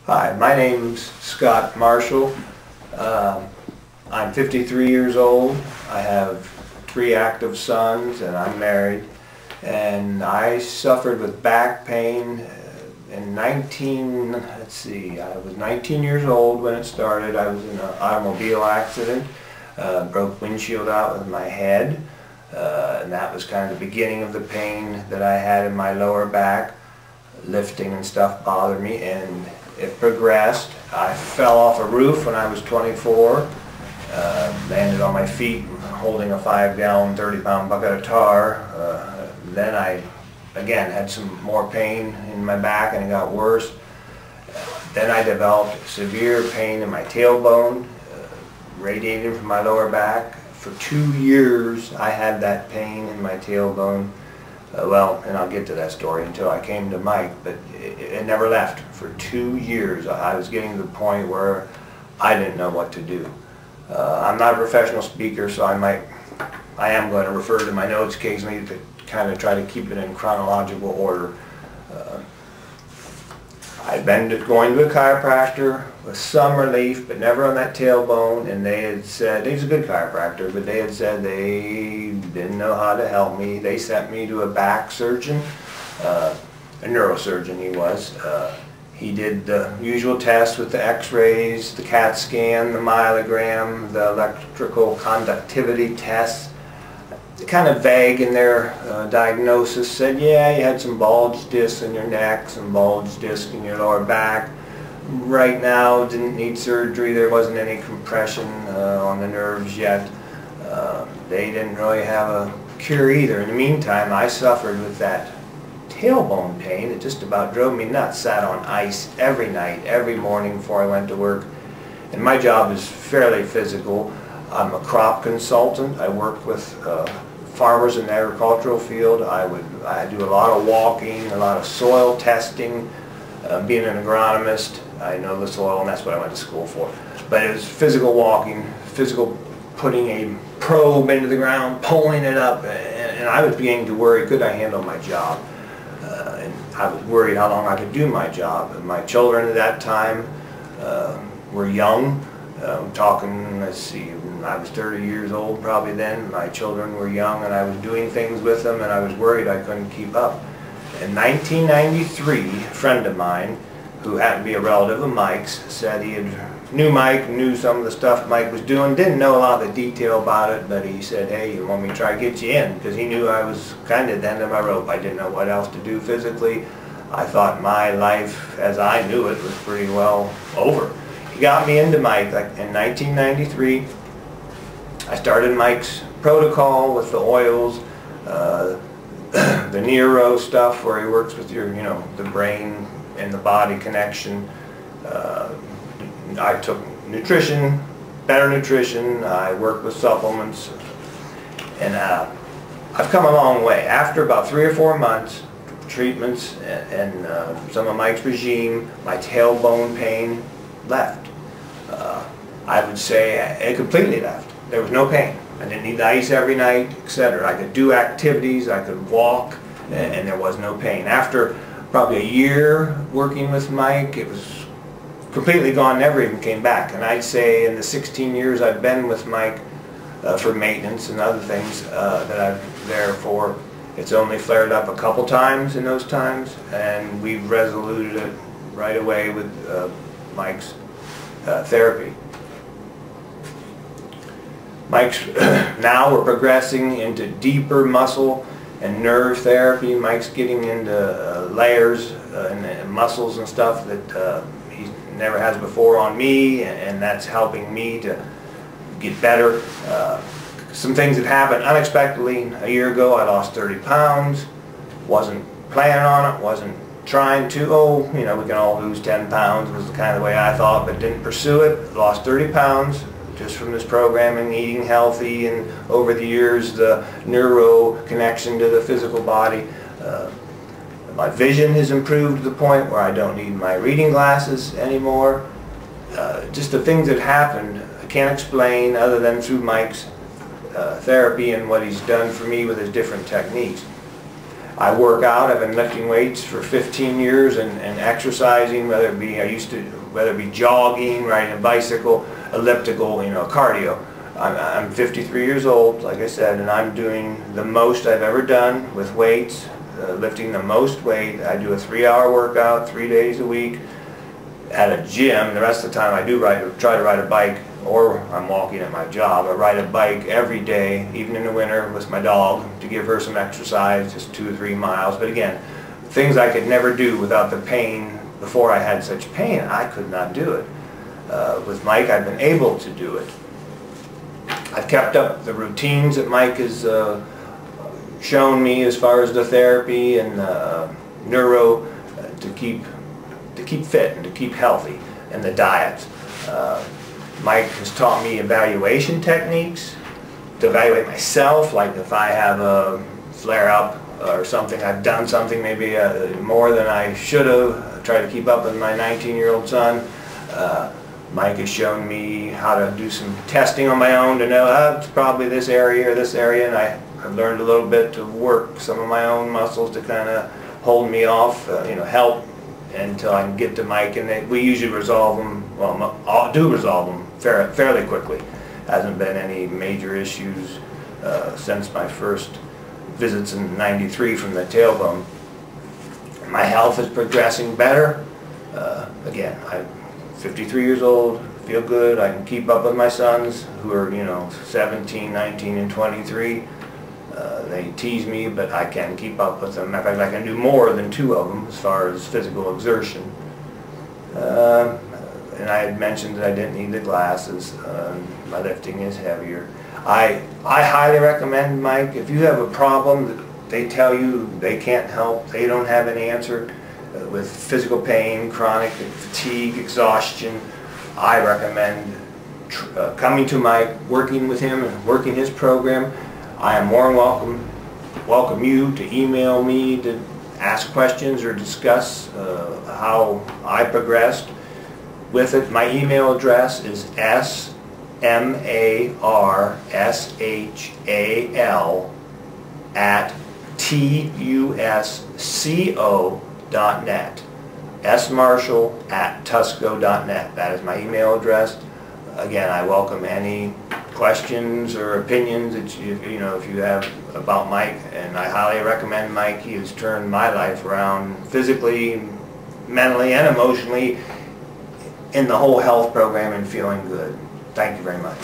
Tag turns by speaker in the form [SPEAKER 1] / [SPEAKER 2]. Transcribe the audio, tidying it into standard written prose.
[SPEAKER 1] Hi, my name's Scott Marshall. I'm 53 years old. I have 3 active sons and I'm married. And I suffered with back pain in I was 19 years old when it started. I was in an automobile accident, broke windshield out with my head. And that was kind of the beginning of the pain that I had in my lower back. Lifting and stuff bothered me, and it progressed. I fell off a roof when I was 24, landed on my feet holding a 5-gallon, 30-pound bucket of tar. Then I, again, had some more pain in my back and it got worse. Then I developed severe pain in my tailbone, radiating from my lower back. For 2 years I had that pain in my tailbone. And I'll get to that story until I came to Mike, but it never left. For 2 years I was getting to the point where I didn't know what to do. I'm not a professional speaker, so I am going to refer to my notes occasionally to kind of try to keep it in chronological order. I'd been going to a chiropractor with some relief, but never on that tailbone, and they had said, he's a good chiropractor, but they had said they didn't know how to help me. They sent me to a back surgeon, a neurosurgeon he was. He did the usual tests with the x-rays, the CAT scan, the myelogram, the electrical conductivity tests. Kind of vague in their diagnosis. Said, yeah, you had some bulge discs in your neck, some bulge disc in your lower back. Right now, didn't need surgery. There wasn't any compression on the nerves yet. They didn't really have a cure either. In the meantime, I suffered with that tailbone pain. It just about drove me nuts. Sat on ice every night, every morning before I went to work. And my job is fairly physical. I'm a crop consultant. I work with farmers in the agricultural field. I do a lot of walking, a lot of soil testing. Being an agronomist, I know the soil, and that's what I went to school for. But it was physical walking, physical putting a probe into the ground, pulling it up, and I was beginning to worry, could I handle my job? And I was worried how long I could do my job. And my children at that time were young. I'm talking, let's see, I was 30 years old probably then. My children were young and I was doing things with them and I was worried I couldn't keep up. In 1993, a friend of mine, who happened to be a relative of Mike's, said he knew Mike, knew some of the stuff Mike was doing, didn't know a lot of the detail about it, but he said, hey, you want me to try to get you in? Because he knew I was kind of at the end of my rope. I didn't know what else to do physically. I thought my life as I knew it was pretty well over. He got me into Mike in 1993. I started Mike's protocol with the oils, the neuro stuff where he works with your, the brain and the body connection. I took nutrition, better nutrition. I worked with supplements, and I've come a long way. After about 3 or 4 months treatments and some of Mike's regime, my tailbone pain left. I would say it completely left. There was no pain. I didn't need the ice every night, etc. I could do activities, I could walk, and there was no pain. After probably a year working with Mike, it was completely gone, never even came back. And I'd say in the 16 years I've been with Mike for maintenance and other things that I'm there for, it's only flared up a couple times in those times, and we've resoluted it right away with Mike's therapy. Mike's now we're progressing into deeper muscle and nerve therapy. Mike's getting into layers and muscles and stuff that he never has before on me, and that's helping me to get better. Some things that happened unexpectedly. A year ago I lost 30 pounds. Wasn't planning on it, wasn't trying to, we can all lose 10 pounds was the kind of way I thought, but didn't pursue it. Lost 30 pounds just from this programming, eating healthy, and over the years the neuro connection to the physical body. My vision has improved to the point where I don't need my reading glasses anymore. Just the things that happened I can't explain other than through Mike's therapy and what he's done for me with his different techniques. I work out. I've been lifting weights for 15 years and exercising, whether it be jogging, riding a bicycle, elliptical, cardio. I'm 53 years old, like I said, and I'm doing the most I've ever done with weights, lifting the most weight. I do a 3-hour workout 3 days a week at a gym. The rest of the time I do try to ride a bike, or I'm walking at my job. I ride a bike every day, even in the winter with my dog, to give her some exercise, just 2 or 3 miles. But again, things I could never do without the pain. Before I had such pain, I could not do it. With Mike, I've been able to do it. I've kept up the routines that Mike has shown me as far as the therapy and neuro to keep fit and to keep healthy, and the diet. Mike has taught me evaluation techniques to evaluate myself, like if I have a flare-up or something, I've done something maybe more than I should have, try to keep up with my 19-year-old son. Mike has shown me how to do some testing on my own to know it's probably this area or this area, and I've learned a little bit to work some of my own muscles to kind of hold me off, help until I can get to Mike, and we usually resolve them, well, I do resolve them fairly quickly. Hasn't been any major issues since my first visits in '93 from the tailbone. My health is progressing better. Again, I'm 53 years old, feel good. I can keep up with my sons who are 17, 19, and 23. They tease me, but I can keep up with them. In fact, I can do more than 2 of them as far as physical exertion. And I had mentioned that I didn't need the glasses. My lifting is heavier. I highly recommend, Mike, if you have a problem that they tell you they can't help, they don't have an answer with physical pain, chronic fatigue, exhaustion, I recommend coming to Mike, working with him and working his program. I am more than welcome you to email me to ask questions or discuss how I progressed with it. My email address is smarshall@tusco.net. smarshall@tusco.net. That is my email address. Again, I welcome any questions or opinions that if you have about Mike, and I highly recommend Mike. He has turned my life around physically, mentally, and emotionally in the whole health program, and feeling good. Thank you very much.